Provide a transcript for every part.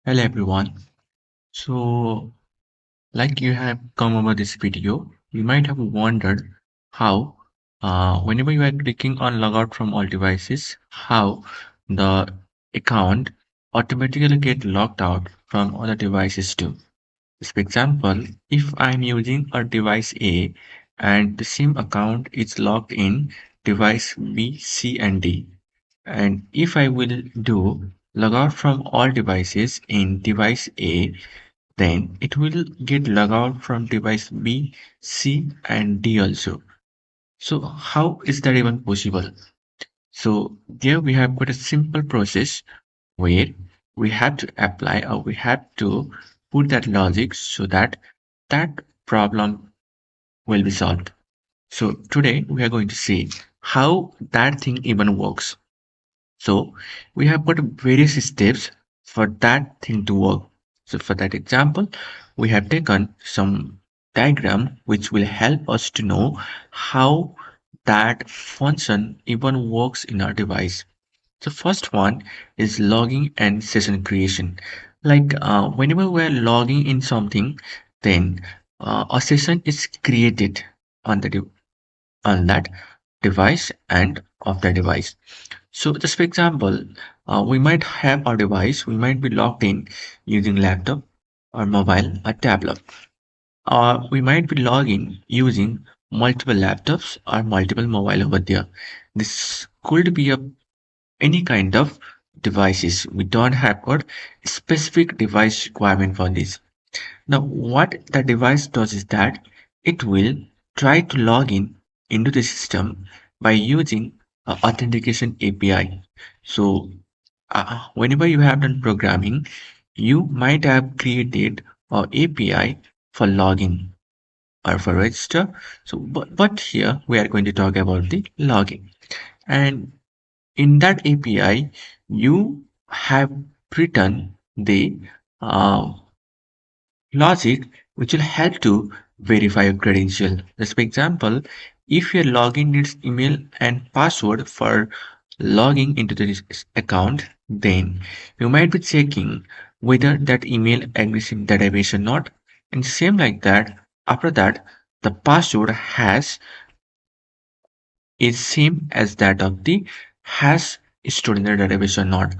Hello everyone. So, like you have come over this video, you might have wondered how, whenever you are clicking on logout from all devices, how the account automatically get logged out from other devices too. For example, if I'm using a device A and the same account is logged in device B, C, and D, and if I will do logout from all devices in device A, then it will get log out from device B, C, and D also. So how is that even possible? So there we have got a simple process where we have to apply or we have to put that logic so that that problem will be solved. So today we are going to see how that thing even works. So we have got various steps for that thing to work. So for that example, we have taken some diagram which will help us to know how that function even works in our device. So first one is logging and session creation. Like whenever we're logging in something, then a session is created on on that device and of the device. So just for example, we might have our device, we might be logged in using laptop or mobile or tablet, or we might be logging using multiple laptops or multiple mobile over there. This could be any kind of devices. We don't have got specific device requirement for this. Now, what the device does is that it will try to log in into the system by using authentication API. So, whenever you have done programming, you might have created a API for login or for register. So, but here we are going to talk about the login. And in that API, you have written the uh, logic which will help to verify your credential. Just for example, if your login needs email and password for logging into this account, then you might be checking whether that email exists in database or not. And same like that, after that, the password has is same as that of the hash stored in the database or not.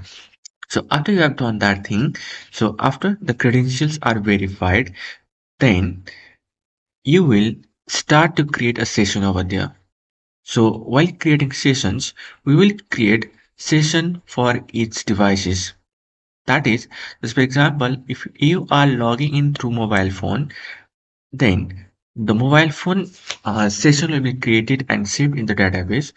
So after you have done that thing, so after the credentials are verified, then you will start to create a session over there. So while creating sessions, we will create session for each devices. That is, just for example, if you are logging in through mobile phone, then the mobile phone session will be created and saved in the database.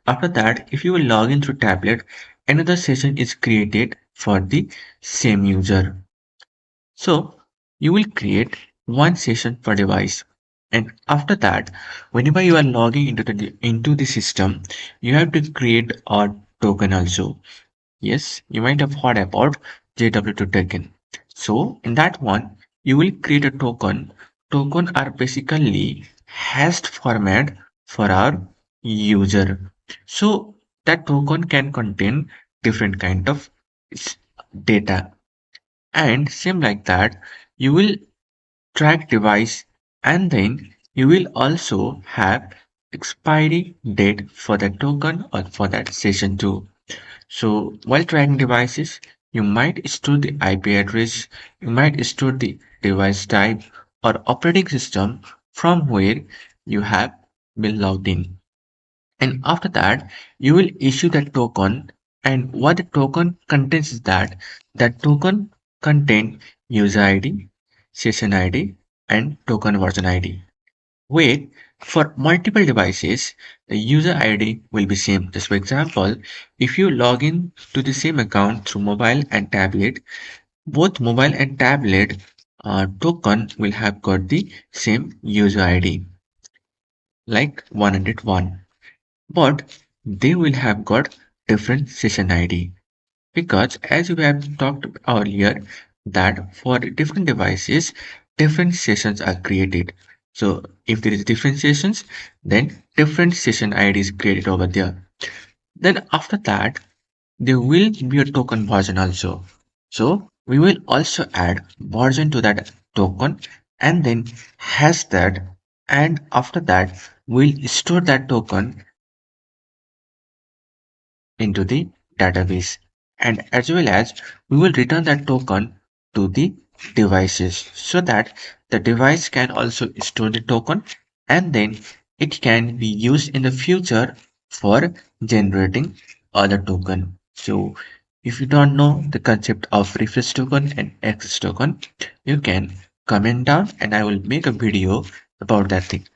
After that, if you will log in through tablet, another session is created for the same user. So you will create one session per device. And after that, whenever you are logging into the system, you have to create a token also. Yes, you might have heard about JWT token. So in that one, you will create a token. Token are basically hashed format for our user. So that token can contain different kind of s- data. And same like that, you will track device and then you will also have expiry date for that token or for that session too. So while tracking devices, you might store the IP address, you might store the device type or operating system from where you have been logged in. And after that, you will issue that token. And what the token contains is that token contain user ID, session ID, and token version ID. Where for multiple devices, the user ID will be same. Just for example, if you log in to the same account through mobile and tablet, both mobile and tablet token will have got the same user ID, like 101. But they will have got different session ID because as we have talked earlier that for different devices different sessions are created. So if there is different sessions, then different session ID is created over there. Then after that there will be a token version also. So We will also add version to that token and then hash that, and after that we'll store that token into the database, and as well as we will return that token to the devices so that the device can also store the token, and then it can be used in the future for generating other token. So if you don't know the concept of refresh token and access token, you can comment down and I will make a video about that thing.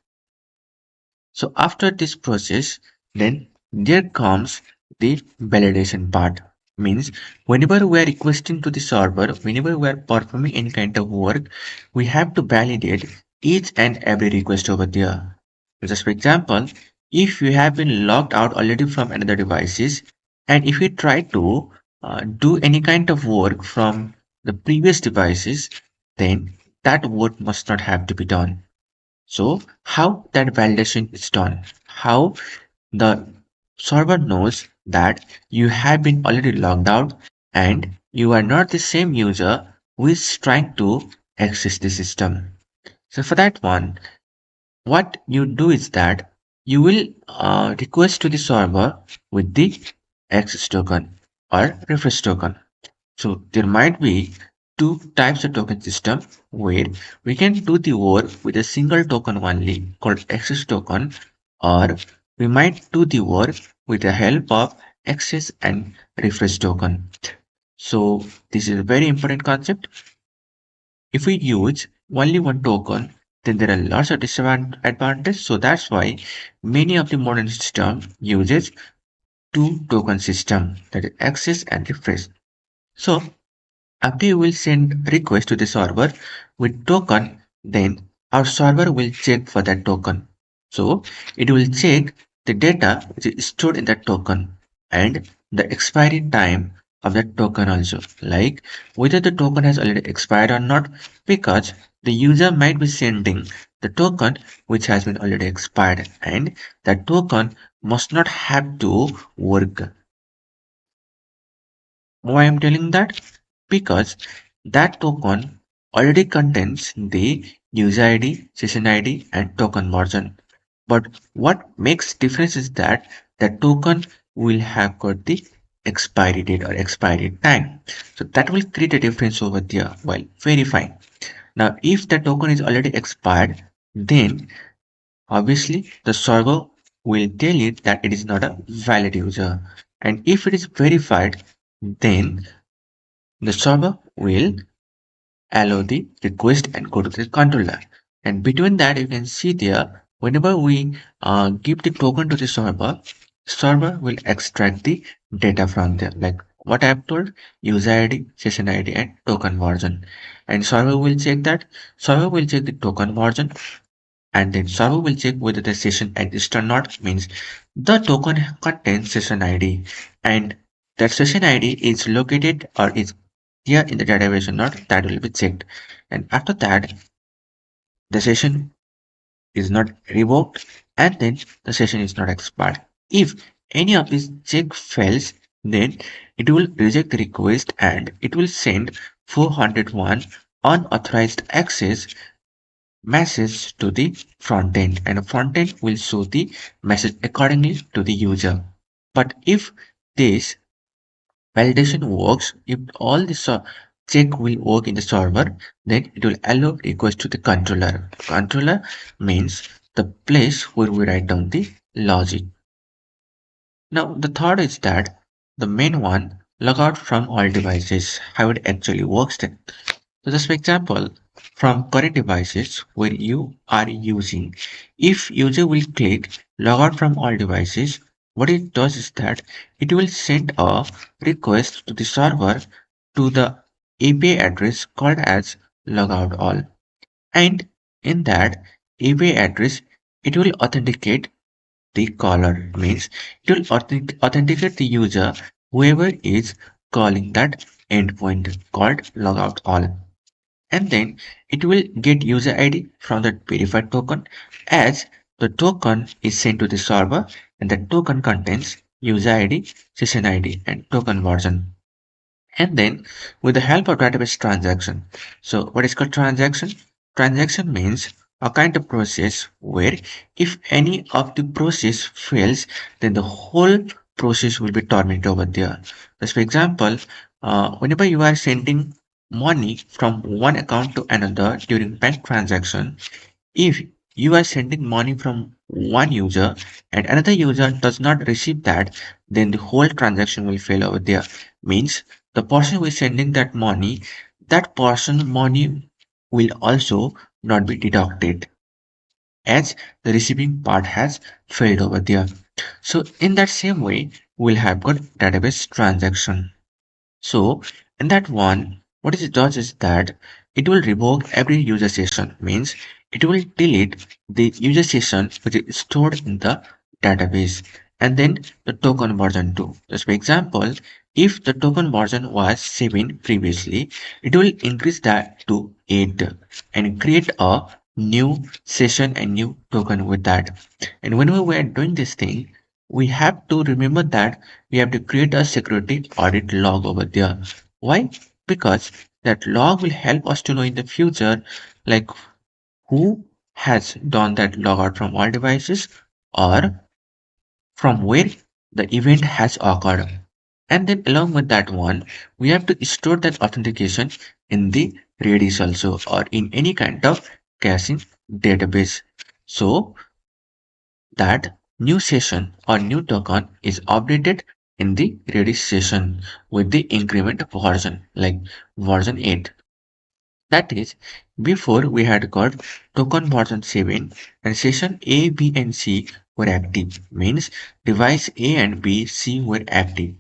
So after this process, then there comes the validation part. Means whenever we are requesting to the server, whenever we are performing any kind of work, we have to validate each and every request over there. Just for example, if you have been logged out already from another devices, and if you try to do any kind of work from the previous devices, then that work must not have to be done. So how that validation is done, how the server knows that you have been already logged out and you are not the same user who is trying to access the system. So for that one, what you do is that you will request to the server with the access token or refresh token. So there might be two types of token system where we can do the work with a single token only called access token, or we might do the work with the help of access and refresh token. So this is a very important concept. If we use only one token, then there are lots of disadvantages. So that's why many of the modern system uses two token system, that is access and refresh. So after you will send request to the server with token, then our server will check for that token. So it will check the data which is stored in that token and the expiry time of that token also, like whether the token has already expired or not, because the user might be sending the token which has been already expired, and that token must not have to work. Why I'm telling that? Because that token already contains the user ID, session ID, and token version. But what makes difference is that the token will have got the expiry date or expiry time. So that will create a difference over there while verifying. Now, if the token is already expired, then obviously the server will tell it that it is not a valid user. And if it is verified, then the server will allow the request and go to the controller. And between that, you can see there, whenever we give the token to the server will extract the data from there. Like what I have told, user ID, session ID, and token version. And server will check that. Server will check the token version, and then server will check whether the session exists or not. Means the token contains session ID, and that session ID is located or is here in the database or not, that will be checked. And after that, the session is not revoked, and then the session is not expired. If any of these check fails, then it will reject the request and it will send 401 unauthorized access message to the front end, and the front end will show the message accordingly to the user. But if this validation works, if all the check will work in the server, then it will allow request to the controller. Controller means the place where we write down the logic. Now the third is that the main one, logout from all devices, how it actually works then. So just for example, from current devices where you are using, if user will click logout from all devices, what it does is that it will send a request to the server to the API address called as logout all. And in that API address, it will authenticate the caller, means it will authenticate the user, whoever is calling that endpoint called logout all, and then it will get user ID from that verified token, as the token is sent to the server and the token contains user ID, session ID, and token version. And then with the help of database transaction. So what is called transaction? Transaction means a kind of process where if any of the process fails, then the whole process will be terminated over there. Just for example, whenever you are sending money from one account to another during bank transaction, if you are sending money from one user and another user does not receive that, then the whole transaction will fail over there. Means the person who is sending that money, that person money will also not be deducted as the receiving part has failed over there. So in that same way, we'll have got database transaction. So in that one, what it does is that it will revoke every user session, means it will delete the user session which is stored in the database, and then the token version too. Just for example, if the token version was 7 previously, it will increase that to 8 and create a new session and new token with that. And whenever we are doing this thing, we have to remember that we have to create a security audit log over there. Why? Because that log will help us to know in the future, like who has done that logout from all devices or from where the event has occurred. And then along with that one, we have to store that authentication in the Redis also or in any kind of caching database. So that new session or new token is updated in the Redis session with the increment version like version 8. That is, before we had got token version 7 and session A, B and C were active, means device A and B, C were active.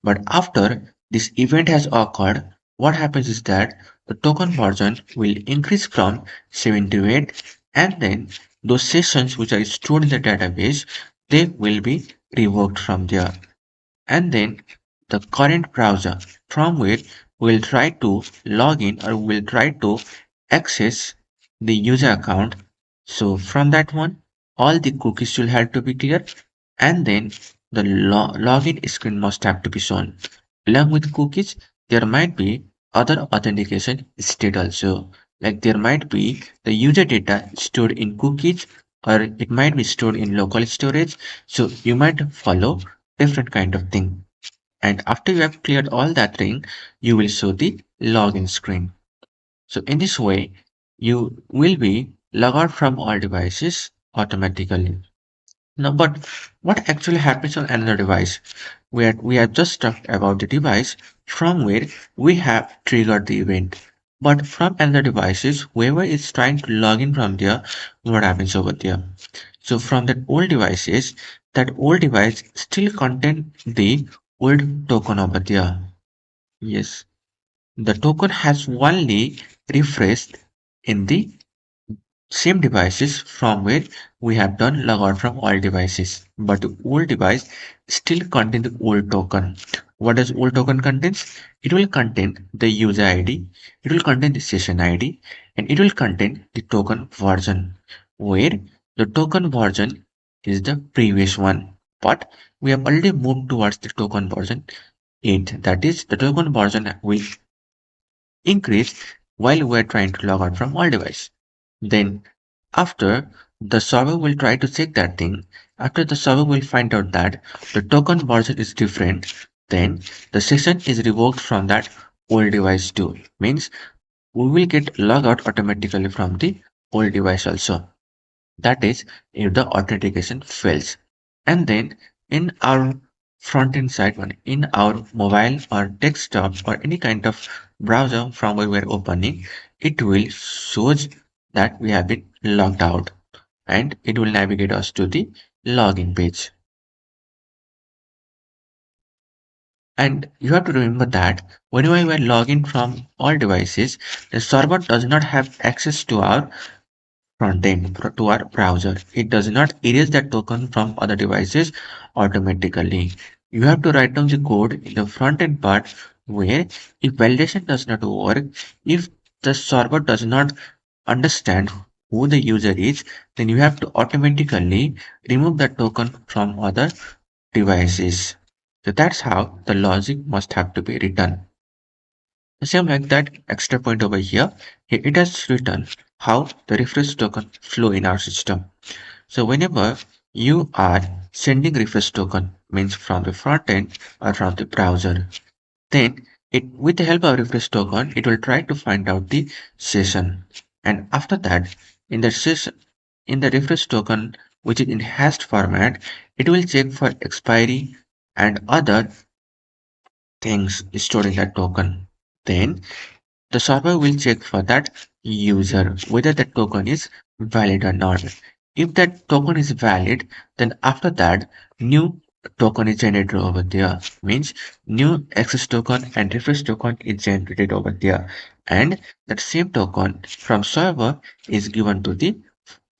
But after this event has occurred, what happens is that the token version will increase from 7 to 8, and then those sessions which are stored in the database, they will be revoked from there. And then the current browser from where we'll try to log in or we'll try to access the user account. So from that one, all the cookies will have to be clear, and then the login screen must have to be shown. Along with cookies, there might be other authentication state also. Like there might be the user data stored in cookies or it might be stored in local storage. So you might follow different kind of thing. And after you have cleared all that thing, you will show the login screen. So in this way, you will be log out from all devices automatically. Now, but what actually happens on another device? We have just talked about the device from where we have triggered the event. But from another devices, whoever is trying to log in from there, what happens over there? So from that old devices, that old device still contain the old token over there. Yes, the token has only refreshed in the same devices from where we have done logout from all devices, but the old device still contain the old token. What does old token contains? It will contain the user ID, it will contain the session ID, and it will contain the token version, where the token version is the previous one. But we have already moved towards the token version 8. That is, the token version will increase while we are trying to log out from all device. Then after the server will try to check that thing, after the server will find out that the token version is different, then the session is revoked from that old device too. Means we will get log out automatically from the old device also. That is if the authentication fails. And then in our front end side one, in our mobile or desktop or any kind of browser from where we're opening, it will shows that we have been logged out and it will navigate us to the login page. And you have to remember that whenever we are logging from all devices, the server does not have access to our front end to our browser. It does not erase that token from other devices automatically. You have to write down the code in the front end part where if validation does not work, if the server does not understand who the user is, then you have to automatically remove that token from other devices. So that's how the logic must have to be written. Same like that extra point over here, it has written how the refresh token flow in our system. So whenever you are sending refresh token means from the front end or from the browser, then it with the help of refresh token, it will try to find out the session. And after that, in the session, in the refresh token, which is in hashed format, it will check for expiry and other things stored in that token. Then the server will check for that user whether the token is valid or not. If that token is valid, then after that new token is generated over there. Means new access token and refresh token is generated over there. And that same token from server is given to the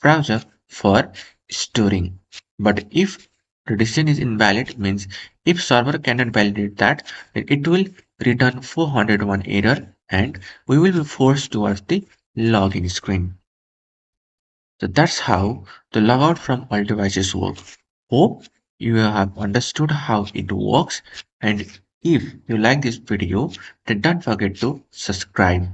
browser for storing. But if the decision is invalid, means if server cannot validate that, then it will return 401 error and we will be forced towards the login screen. So that's how the logout from all devices work. Hope you have understood how it works, and if you like this video, then don't forget to subscribe.